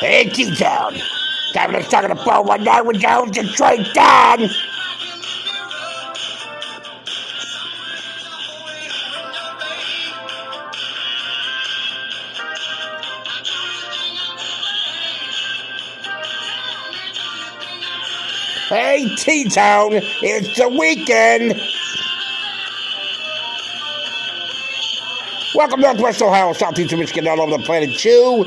Hey, T-Town. Time to talk to the 419 with your host, Detroit Don. Hey, T-Town, it's the weekend. Welcome to Northwest Ohio, Southeastern Michigan, all over the planet, too.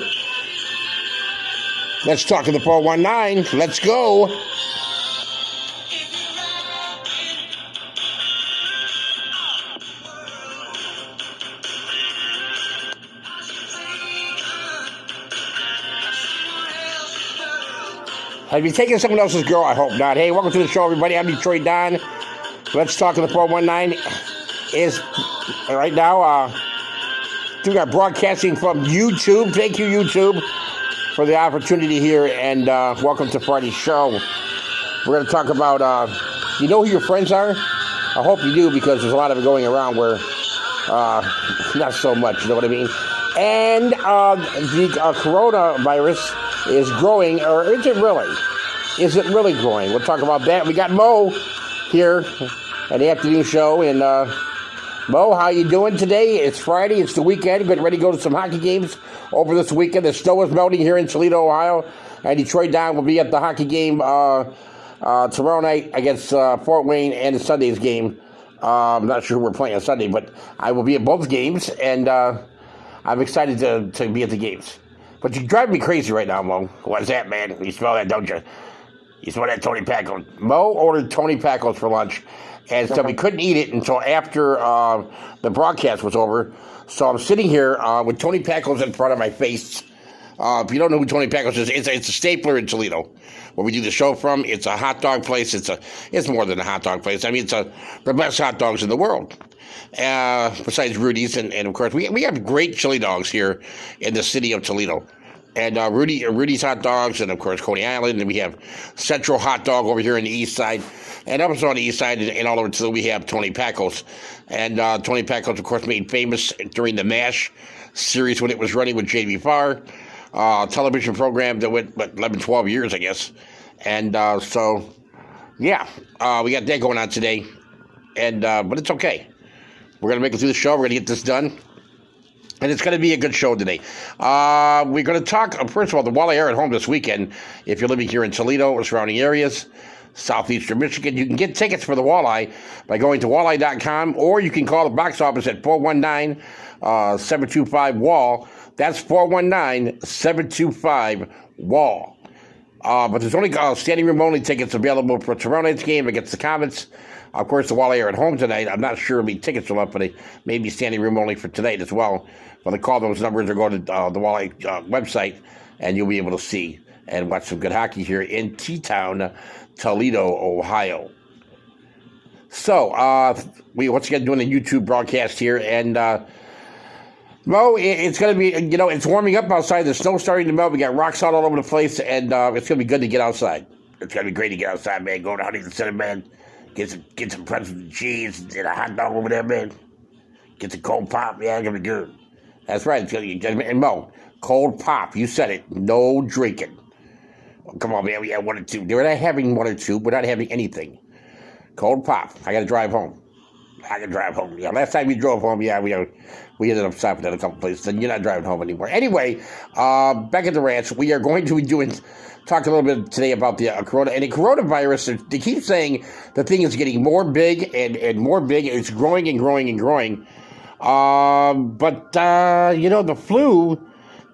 Let's talk to the 419. Let's go. Have you taken someone else's girl? I hope not. Hey, welcome to the show, everybody. I'm Detroit Don. Let's talk to the 419. Is right now, we got broadcasting from YouTube. Thank you, YouTube, for the opportunity here, and welcome to Friday's show. We're going to talk about, you know who your friends are? I hope you do, because there's a lot of it going around where not so much, you know what I mean? And the coronavirus is growing, or is it really? Is it really growing? We'll talk about that. We got Mo here at the afternoon show, and Mo, how you doing today? It's Friday. It's the weekend. Getting ready to go to some hockey games over this weekend. The snow is melting here in Toledo, Ohio, and Detroit Don will be at the hockey game tomorrow night against Fort Wayne, and the Sunday's game. I'm not sure who we're playing on Sunday, but I will be at both games, and I'm excited to be at the games. But you drive me crazy right now, Mo. What's that, man? You smell that, don't you? You smell that Tony Packles. Mo ordered Tony Packles for lunch, and so we couldn't eat it until after the broadcast was over. So I'm sitting here with Tony Packles in front of my face. If you don't know who Tony Packles is, it's a stapler in Toledo, where we do the show from. It's a hot dog place. It's more than a hot dog place. I mean, it's the best hot dogs in the world. Besides Rudy's, and of course, we have great chili dogs here in the city of Toledo. And Rudy's Hot Dogs, and of course Coney Island, and we have Central Hot Dog over here on the east side, and also on the east side and all over Toledo we have Tony Packles. And Tony Packles, of course, made famous during the MASH series when it was running with J.B. Farr, television program that went 11, 12 years, I guess. And so, yeah, we got that going on today, and but it's okay. We're gonna make it through the show. We're gonna get this done. And it's going to be a good show today. We're going to talk, first of all, the Walleye Air at Home this weekend. If you're living here in Toledo or surrounding areas, southeastern Michigan, you can get tickets for the Walleye by going to walleye.com, or you can call the box office at 419-725-WALL. That's 419-725-WALL. But there's only standing room only tickets available for tomorrow night's game against the Comets. Of course, the Walleye are at home tonight. I'm not sure if the tickets are up, but they may be standing room only for tonight as well. But call those numbers or go to the Walleye website, and you'll be able to see and watch some good hockey here in T-Town, Toledo, Ohio. So, we once again doing a YouTube broadcast here, and Mo, it's going to be, it's warming up outside. The snow's starting to melt. We got rocks all over the place, and it's going to be good to get outside. It's going to be great to get outside, man. Go to Huntington Center, man. Get some pretzels and cheese and a hot dog over there, man. Get some cold pop. Yeah, it's going to be good. That's right. It's gonna be, and Mo, cold pop. You said it. No drinking. Oh, come on, man. We had one or two. We're not having one or two. We're not having anything. Cold pop. I got to drive home. Yeah, last time we drove home, yeah, we ended up stopping at a couple places, and you're not driving home anymore. Anyway, back at the ranch, we are going to be talk a little bit today about the corona and the coronavirus. They keep saying the thing is getting more big and more big. It's growing and growing and growing. But the flu.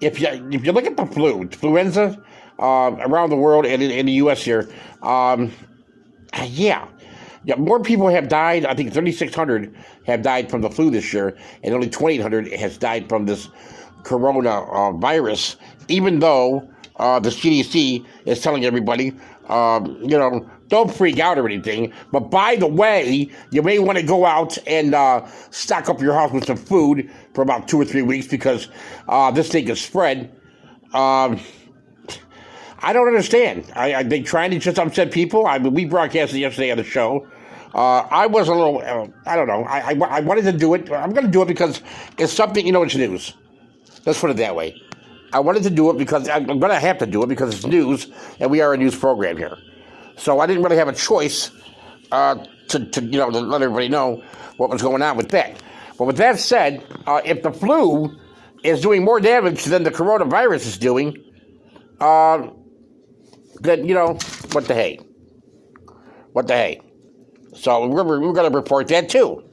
If you look at the flu, influenza around the world and in the U.S. here, Yeah, more people have died. I think 3,600 have died from the flu this year, and only 2,800 has died from this coronavirus, even though the CDC is telling everybody, don't freak out or anything. But by the way, you may want to go out and stock up your house with some food for about 2 or 3 weeks, because this thing is spread. I don't understand. They trying to just upset people. We broadcasted yesterday on the show. I was a little, I don't know. I wanted to do it. I'm going to do it because it's something, it's news. Let's put it that way. I wanted to do it because I'm going to have to do it because it's news, and we are a news program here. So I didn't really have a choice to let everybody know what was going on with that. But with that said, if the flu is doing more damage than the coronavirus is doing, then, what the hey? What the hey? So we're going to report that too.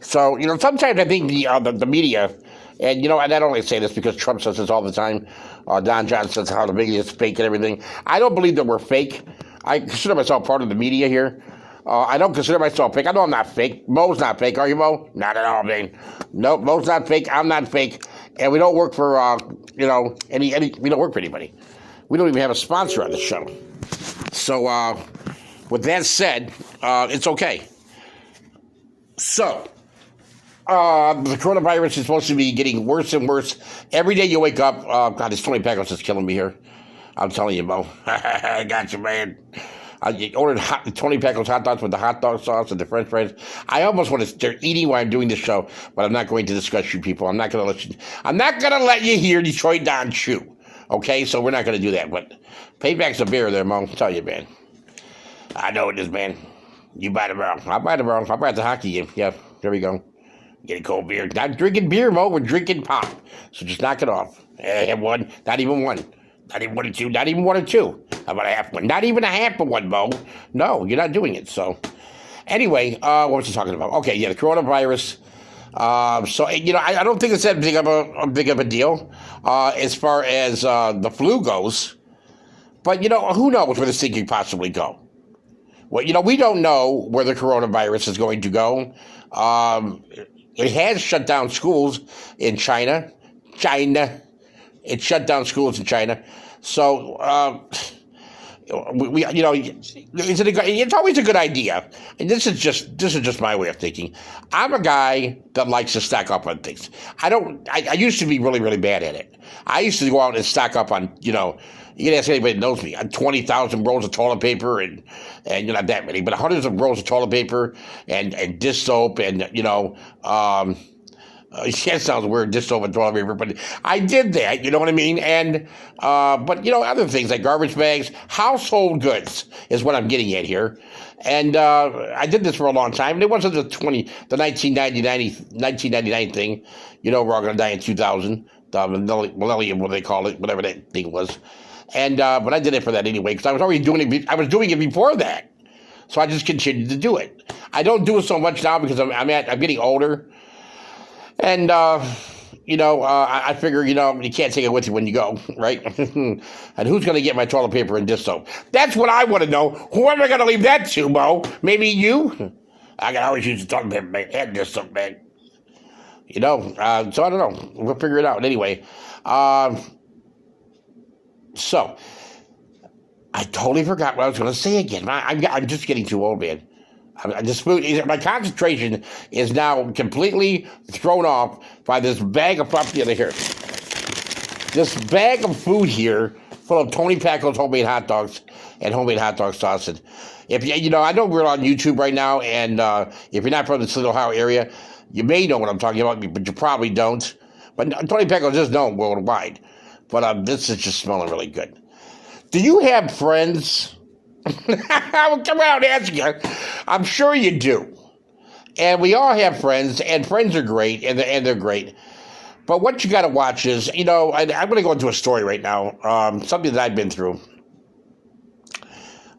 So, sometimes I think the media, and, and I don't only say this because Trump says this all the time. Don John says how the media is fake and everything. I don't believe that we're fake. I consider myself part of the media here. I don't consider myself fake. I know I'm not fake. Mo's not fake. Are you, Mo? Not at all, man. Nope, Mo's not fake. I'm not fake. And we don't work for, we don't work for anybody. We don't even have a sponsor on the show. So, with that said, it's okay. So, the coronavirus is supposed to be getting worse and worse. Every day you wake up, God, this Tony Pacos is killing me here. I'm telling you, Mo. I got you, man. I ordered Tony Pacos hot dogs with the hot dog sauce and the French fries. I almost want to start eating while I'm doing this show, but I'm not going to discuss you people. I'm not going to let you hear Detroit Don chew. Okay, so we're not going to do that. But payback's a beer there, Mo. I'll tell you, man. I know it is, man. You buy the wrong. I'll buy the wrong. I'll buy the hockey game. Yeah, there we go. Get a cold beer. Not drinking beer, Mo. We're drinking pop. So just knock it off. Have one. Not even one. Not even one or two. Not even one or two. How about a half one? Not even a half of one, Mo. No, you're not doing it. So, anyway, what was I talking about? Okay, yeah, the coronavirus. I don't think it's that big of a deal as far as the flu goes. But, who knows where this thing could possibly go? Well, we don't know where the coronavirus is going to go. It has shut down schools in China. It shut down schools in China. So, it's always a good idea. And this is just my way of thinking. I'm a guy that likes to stock up on things. I used to be really, really bad at it. I used to go out and stock up on, you can ask anybody that knows me, on 20,000 rolls of toilet paper and not that many, but hundreds of rolls of toilet paper and dish soap and, it sounds weird, dish soap and toilet paper, but I did that, you know what I mean? And, but other things like garbage bags, household goods is what I'm getting at here. And I did this for a long time. And it wasn't the 1999 thing, we're all going to die in 2000, the millennium, what they call it, whatever that thing was. And but I did it for that anyway because I was already doing it. I was doing it before that, so I just continued to do it. I don't do it so much now because I'm getting older, and I figure you can't take it with you when you go, right? And who's going to get my toilet paper and dish soap? That's what I want to know. Who am I going to leave that to, Mo? Maybe you? I can always use the toilet paper and dish soap, man. So I don't know. We'll figure it out anyway. So, I totally forgot what I was going to say again. I'm just getting too old, man. My concentration is now completely thrown off by this bag of This bag of food here full of Tony Pacos homemade hot dogs and homemade hot dog sausage. If I know we're on YouTube right now, and if you're not from the Toledo, Ohio area, you may know what I'm talking about, but you probably don't. But Tony Pacos is known worldwide. But this is just smelling really good. Do you have friends? I will come out and ask you. I'm sure you do. And we all have friends, and friends are great, and they're great. But what you got to watch is, I'm going to go into a story right now, something that I've been through.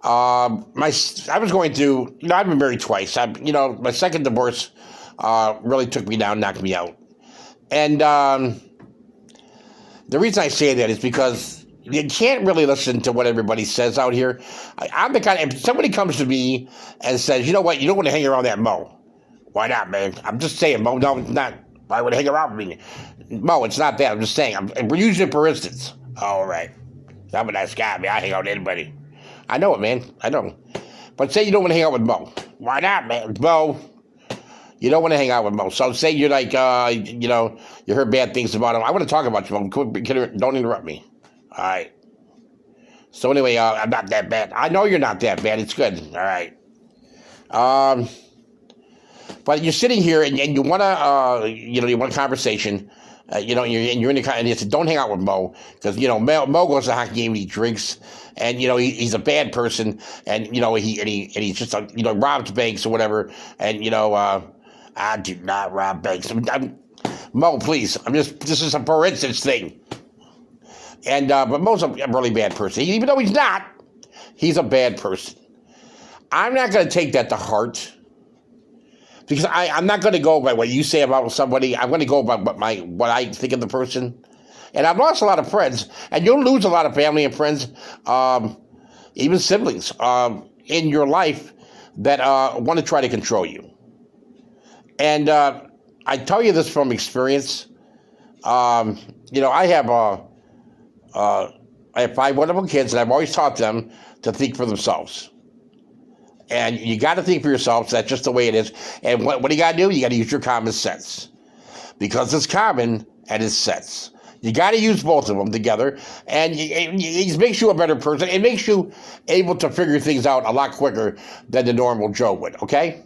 I was going through, I've been married twice. My second divorce really took me down, knocked me out. And the reason I say that is because you can't really listen to what everybody says out here. I'm the kind if somebody comes to me and says, you know what, you don't want to hang around that Mo. Why not, man? I'm just saying, Mo, no, it's not. Why would I hang around with me? Mo, it's not that. I'm just saying. We're using it for instance. All right. I'm a nice guy, man. I hang out with anybody. I know it, man. I know. But say you don't want to hang out with Mo. Why not, man? Mo. You don't want to hang out with Mo. So say you're like, you heard bad things about him. I want to talk about you, Mo. Don't interrupt me. All right. So anyway, I'm not that bad. I know you're not that bad. It's good. All right. But you're sitting here and you want to, you want a conversation, you're in the car, and he said, don't hang out with Mo, because, Mo goes to the hockey game and he drinks, and, he's a bad person, and, he's just, robs banks or whatever, and, I do not rob banks. Mo, please, this is a for instance thing. And, but Mo's a really bad person. Even though he's not, he's a bad person. I'm not going to take that to heart. Because I'm not going to go by what you say about somebody. I'm going to go by what I think of the person. And I've lost a lot of friends. And you'll lose a lot of family and friends, even siblings, in your life that want to try to control you. And I tell you this from experience. I have 5 wonderful kids, and I've always taught them to think for themselves. And you got to think for yourself. So that's just the way it is. And what do you got to do? You got to use your common sense. Because it's common and it's sense. You got to use both of them together. And it makes you a better person. It makes you able to figure things out a lot quicker than the normal Joe would. Okay?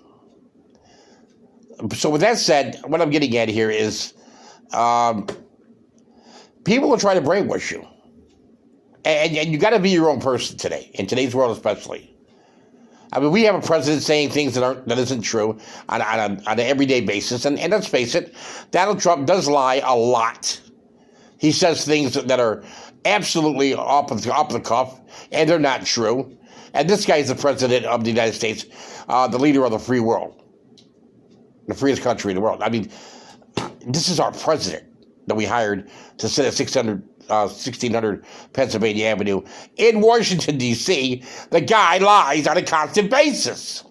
So with that said, what I'm getting at here is people will try to brainwash you. And you got to be your own person today. In today's world especially. I mean, we have a president saying things that isn't true on an everyday basis. And let's face it, Donald Trump does lie a lot. He says things that are absolutely off the cuff, and they're not true. And this guy is the president of the United States, the leader of the free world, the freest country in the world. I mean, this is our president that we hired to sit at 1600 Pennsylvania Avenue in Washington, D.C. The guy lies on a constant basis.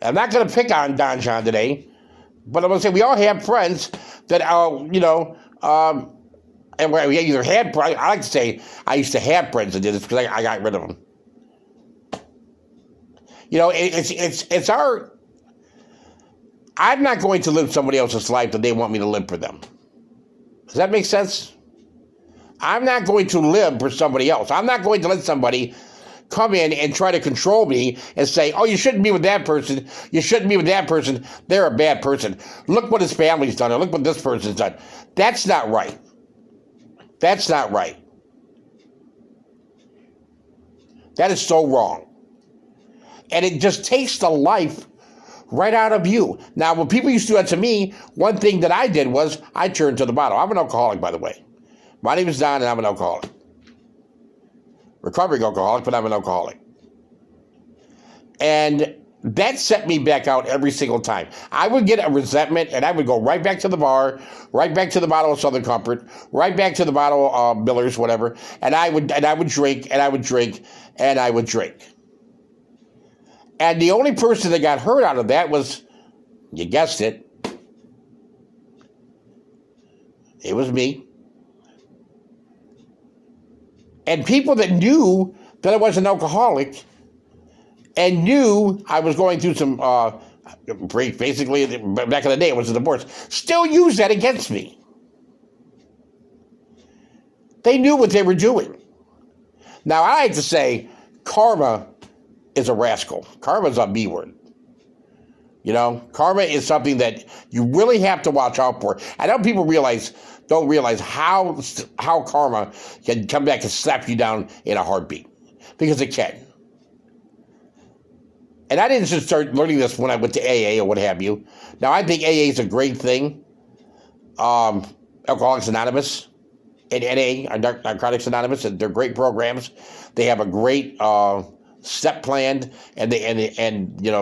I'm not going to pick on Don John today, but I'm going to say we all have friends that, and we either had, I like to say I used to have friends that did this because I got rid of them. It's our, I'm not going to live somebody else's life that they want me to live for them. Does that make sense? I'm not going to live for somebody else. I'm not going to let somebody come in and try to control me and say, oh, you shouldn't be with that person. You shouldn't be with that person. They're a bad person. Look what his family's done, or look what this person's done. That's not right. That's not right. That is so wrong. And it just takes the life right out of you. Now, when people used to do that to me, one thing that I did was I turned to the bottle. I'm an alcoholic, by the way. My name is Don, and I'm an alcoholic. Recovering alcoholic, but I'm an alcoholic. And that set me back out every single time. I would get a resentment, and I would go right back to the bar, right back to the bottle of Southern Comfort, right back to the bottle of Miller's, whatever, and I would drink, and I would drink, and I would drink. And the only person that got hurt out of that was, you guessed it, it was me. And people that knew that I was an alcoholic and knew I was going through some, basically, back in the day, it was a divorce, still use that against me. They knew what they were doing. Now, I like to say karma is a rascal. Karma is a B word. Karma is something that you really have to watch out for. I know people don't realize how karma can come back and slap you down in a heartbeat, because it can. And I didn't just start learning this when I went to AA or what have you. Now, I think AA is a great thing. Alcoholics Anonymous and NA, Narcotics Anonymous, they're great programs. They have a great step plan, and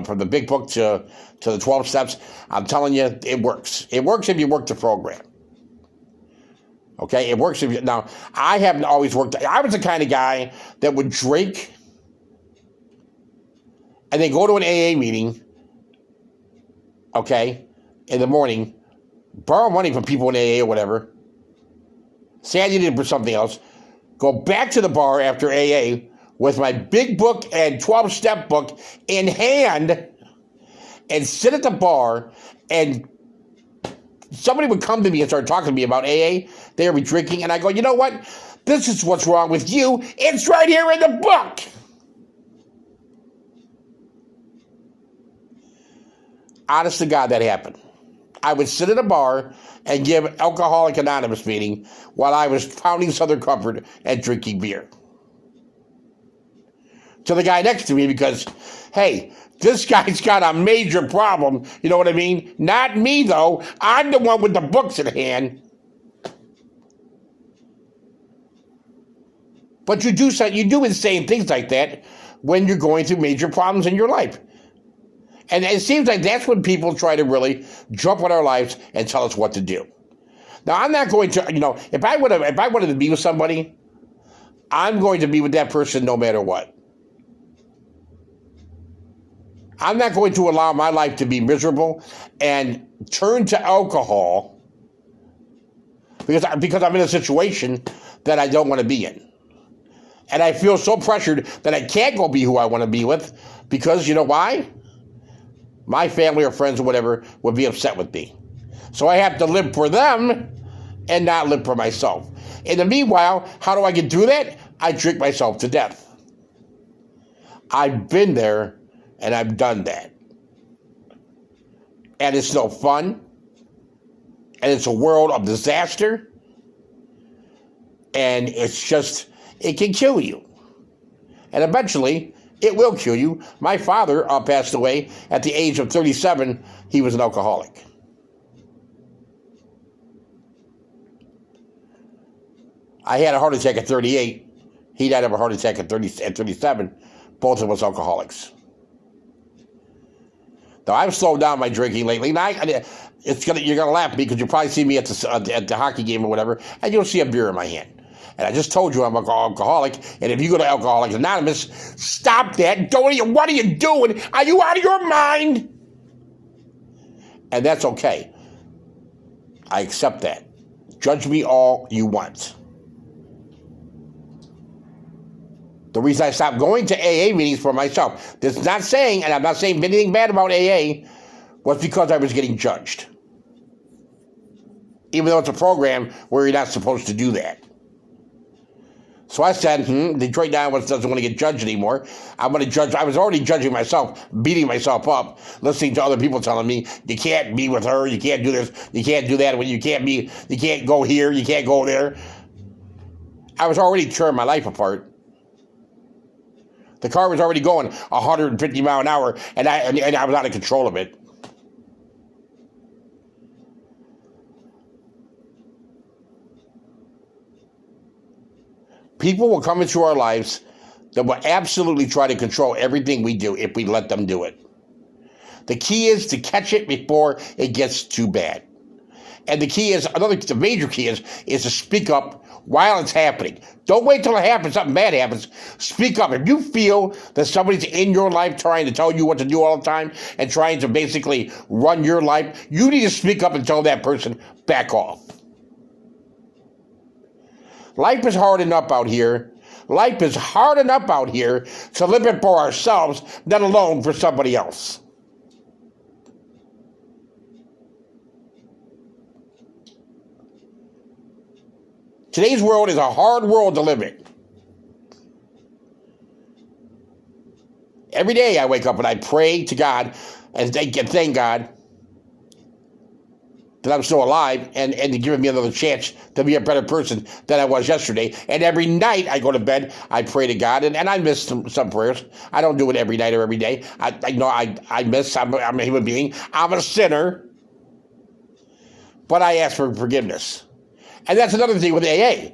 from the big book to the 12 steps. I'm telling you, it works. It works if you work the program. Okay, it works if you. Now, I haven't always worked. I was the kind of guy that would drink and then go to an AA meeting, okay, in the morning, borrow money from people in AA or whatever, say I needed it for something else, go back to the bar after AA with my big book and 12-step book in hand and sit at the bar, and somebody would come to me and start talking to me about AA. They would be drinking, and I go, you know what? This is what's wrong with you. It's right here in the book. Honest to God, that happened. I would sit at a bar and give Alcoholic Anonymous meeting while I was pounding Southern Comfort and drinking beer. To the guy next to me because, hey, this guy's got a major problem. You know what I mean? Not me, though. I'm the one with the books in hand. But you do insane things like that when you're going through major problems in your life. And it seems like that's when people try to really jump on our lives and tell us what to do. Now, I'm not going to, if I wanted to be with somebody, I'm going to be with that person no matter what. I'm not going to allow my life to be miserable and turn to alcohol because I'm in a situation that I don't want to be in. And I feel so pressured that I can't go be who I want to be with because, you know why? My family or friends or whatever would be upset with me. So I have to live for them and not live for myself. In the meanwhile, how do I get through that? I drink myself to death. I've been there and I've done that. And it's no fun. And it's a world of disaster. And it's just, it can kill you. And eventually, it will kill you. My father passed away at the age of 37. He was an alcoholic. I had a heart attack at 38. He died of a heart attack at 37. Both of us alcoholics. Now, I've slowed down my drinking lately. Now, you're gonna laugh at me because you'll probably see me at the hockey game or whatever, and you'll see a beer in my hand. And I just told you I'm an alcoholic. And if you go to Alcoholics Anonymous, stop that. What are you doing? Are you out of your mind? And that's okay. I accept that. Judge me all you want. The reason I stopped going to AA meetings for myself, that's not saying, and I'm not saying anything bad about AA, was because I was getting judged. Even though it's a program where you're not supposed to do that. So I said, Detroit Dynamos doesn't want to get judged anymore. I'm going to judge. I was already judging myself, beating myself up, listening to other people telling me, you can't be with her, you can't do this, you can't do that, you can't go here, you can't go there. I was already tearing my life apart. The car was already going 150 miles an hour, and I was out of control of it. People will come into our lives that will absolutely try to control everything we do if we let them do it. The key is to catch it before it gets too bad. And the major key is to speak up while it's happening. Don't wait till it happens, something bad happens. Speak up. If you feel that somebody's in your life trying to tell you what to do all the time and trying to basically run your life, you need to speak up and tell that person, back off. Life is hard enough out here. Life is hard enough out here to live it for ourselves, let alone for somebody else. Today's world is a hard world to live in. Every day I wake up and I pray to God and thank God that I'm still alive and to give me another chance to be a better person than I was yesterday. And every night I go to bed, I pray to God, and I miss some prayers. I don't do it every night or every day. I miss, I'm a human being. I'm a sinner. But I ask for forgiveness. And that's another thing with AA.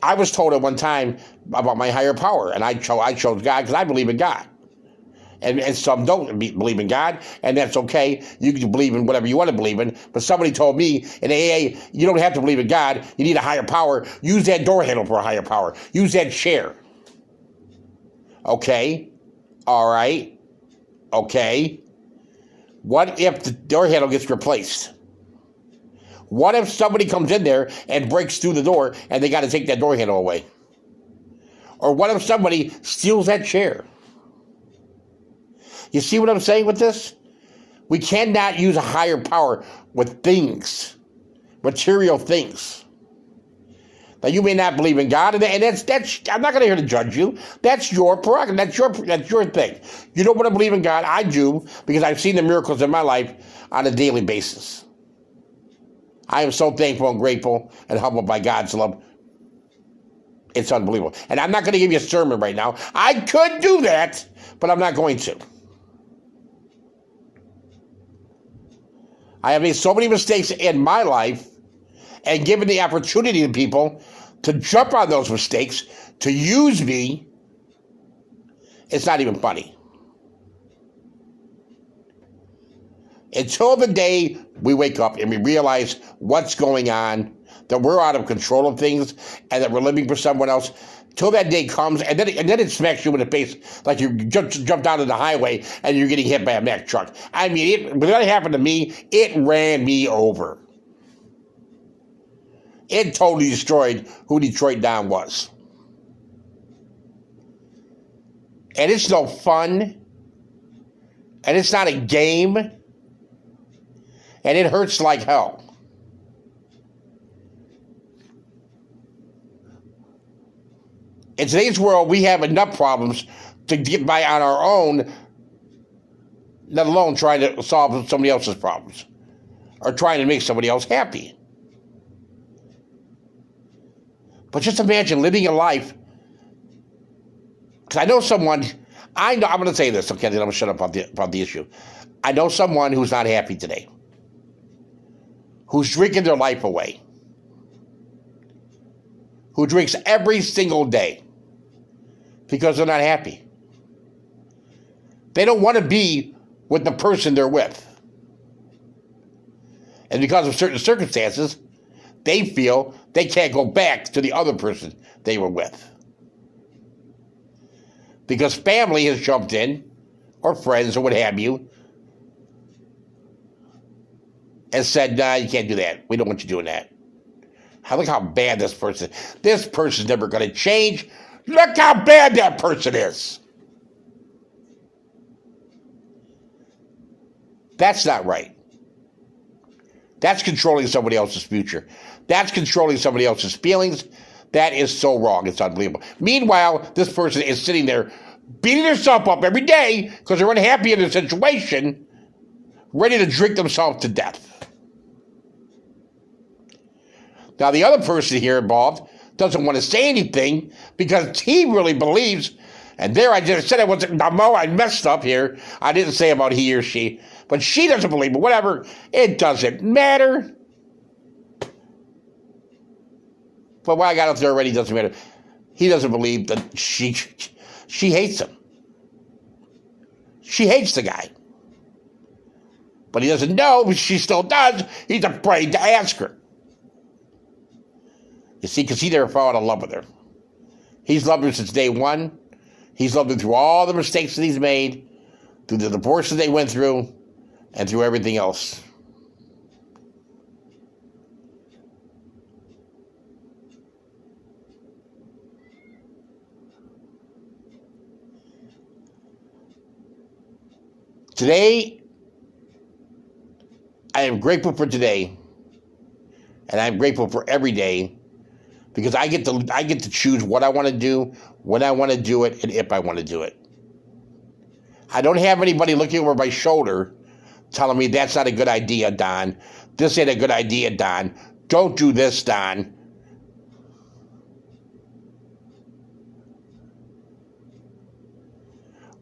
I was told at one time about my higher power, and I chose God because I believe in God. And some don't believe in God, and that's okay. You can believe in whatever you want to believe in. But somebody told me in AA, you don't have to believe in God. You need a higher power. Use that door handle for a higher power. Use that chair. Okay. All right. Okay. What if the door handle gets replaced? What if somebody comes in there and breaks through the door and they got to take that door handle away? Or what if somebody steals that chair? You see what I'm saying with this? We cannot use a higher power with things, material things. Now, you may not believe in God, and that's. I'm not going to here to judge you. That's your prerogative. That's your thing. You don't want to believe in God. I do, because I've seen the miracles in my life on a daily basis. I am so thankful and grateful and humbled by God's love. It's unbelievable. And I'm not going to give you a sermon right now. I could do that, but I'm not going to. I have made so many mistakes in my life, and given the opportunity to people to jump on those mistakes, to use me, it's not even funny. Until the day we wake up and we realize what's going on, that we're out of control of things, and that we're living for someone else, till that day comes, and then it smacks you in the face like you jumped out of the highway and you're getting hit by a Mack truck. I mean, when that happened to me, it ran me over. It totally destroyed who Detroit Don was. And it's no fun. And it's not a game. And it hurts like hell. In today's world, we have enough problems to get by on our own, let alone trying to solve somebody else's problems or trying to make somebody else happy. But just imagine living a life. Because I know someone, I'm going to say this, okay, then I'm going to shut up about the issue. I know someone who's not happy today, who's drinking their life away, who drinks every single day because they're not happy. They don't want to be with the person they're with. And because of certain circumstances, they feel they can't go back to the other person they were with. Because family has jumped in, or friends, or what have you, and said, nah, you can't do that. We don't want you doing that. Look how bad this person is. This person's never going to change. Look how bad that person is. That's not right. That's controlling somebody else's future. That's controlling somebody else's feelings. That is so wrong. It's unbelievable. Meanwhile, this person is sitting there beating themselves up every day because they're unhappy in their situation, ready to drink themselves to death. Now, the other person here involved doesn't want to say anything because he really believes, and there I just said I wasn't, no, I messed up here. I didn't say about he or she, but she doesn't believe it. Whatever, it doesn't matter. But what I got up there already doesn't matter. He doesn't believe that she hates him. She hates the guy. But he doesn't know, but she still does. He's afraid to ask her. You see, because he never fell out of love with her. He's loved her since day one. He's loved her through all the mistakes that he's made, through the divorces they went through, and through everything else. Today, I am grateful for today, and I'm grateful for every day, because I get to choose what I want to do, when I want to do it, and if I want to do it. I don't have anybody looking over my shoulder telling me that's not a good idea, Don. This ain't a good idea, Don. Don't do this, Don.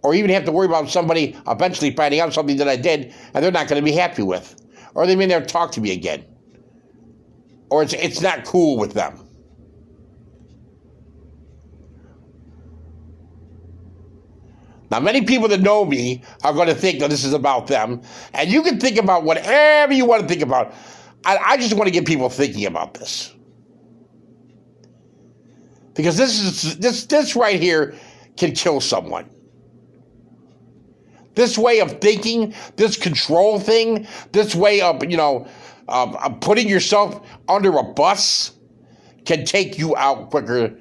Or even have to worry about somebody eventually finding out something that I did and they're not going to be happy with. Or they may never talk to me again. Or it's not cool with them. Now, many people that know me are going to think that this is about them. And you can think about whatever you want to think about. I just want to get people thinking about this. Because this right here can kill someone. This way of thinking, this control thing, this way of, of putting yourself under a bus can take you out quicker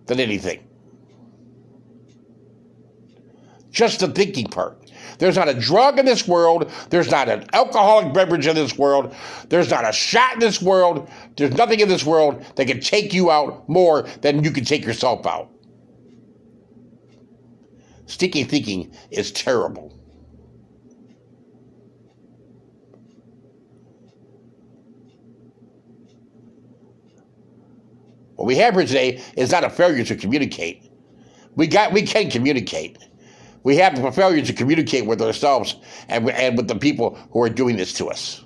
than anything. Just the thinking part. There's not a drug in this world. There's not an alcoholic beverage in this world. There's not a shot in this world. There's nothing in this world that can take you out more than you can take yourself out. Stinky thinking is terrible. What we have here today is not a failure to communicate. We can communicate. We have a failure to communicate with ourselves and with the people who are doing this to us.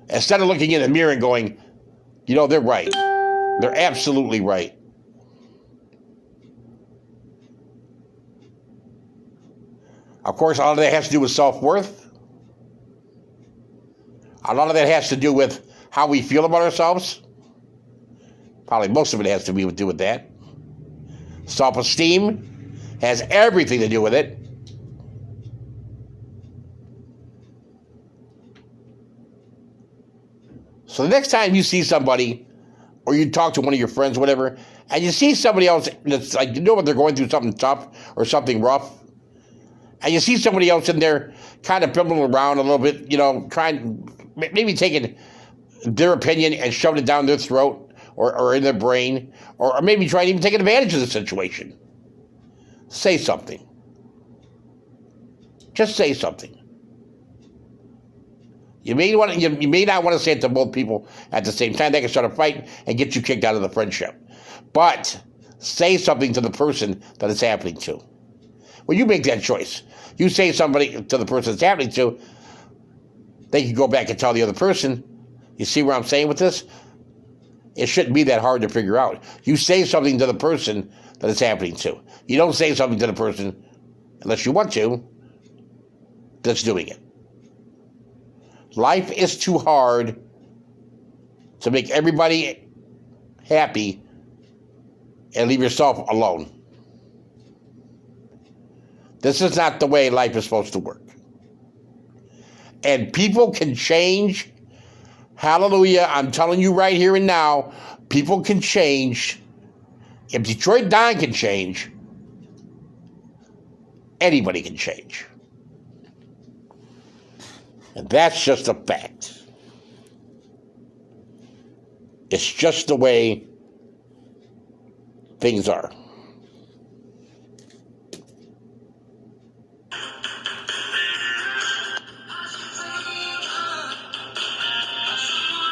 Instead of looking in the mirror and going, they're right. They're absolutely right. Of course, a lot of that has to do with self-worth. A lot of that has to do with how we feel about ourselves. Probably most of it has to do with that. Self-esteem has everything to do with it. So the next time you see somebody, or you talk to one of your friends, whatever, and you see somebody else that's like, what they're going through, something tough or something rough, and you see somebody else in there kind of pimping around a little bit, maybe taking their opinion and shoving it down their throat or in their brain, or maybe trying to even take advantage of the situation. Say something. Just say something. You may not want to say it to both people at the same time. They can start a fight and get you kicked out of the friendship. But say something to the person that it's happening to. Well, you make that choice. You say somebody to the person it's happening to, they can go back and tell the other person. You see where I'm saying with this? It shouldn't be that hard to figure out. You say something to the person that it's happening to. You don't say something to the person, unless you want to, that's doing it. Life is too hard to make everybody happy and leave yourself alone. This is not the way life is supposed to work. And people can change. Hallelujah. I'm telling you right here and now, people can change. If Detroit Don can change, anybody can change. And that's just a fact. It's just the way things are.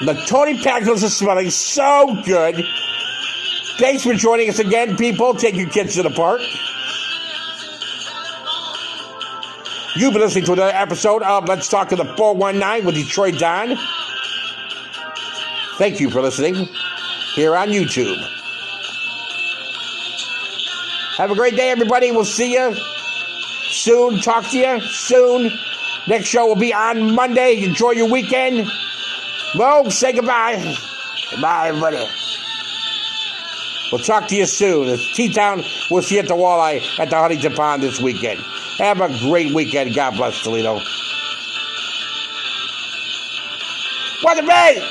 The Tony Packers are smelling so good. Thanks for joining us again, people. Take your kids to the park. You've been listening to another episode of Let's Talk to the 419 with Detroit Don. Thank you for listening here on YouTube. Have a great day, everybody. We'll see you soon. Talk to you soon. Next show will be on Monday. Enjoy your weekend. Well, say goodbye. Goodbye, everybody. We'll talk to you soon. It's T-Town. We'll see you at the Walleye at the Huntington Pond this weekend. Have a great weekend. God bless Toledo. What a day!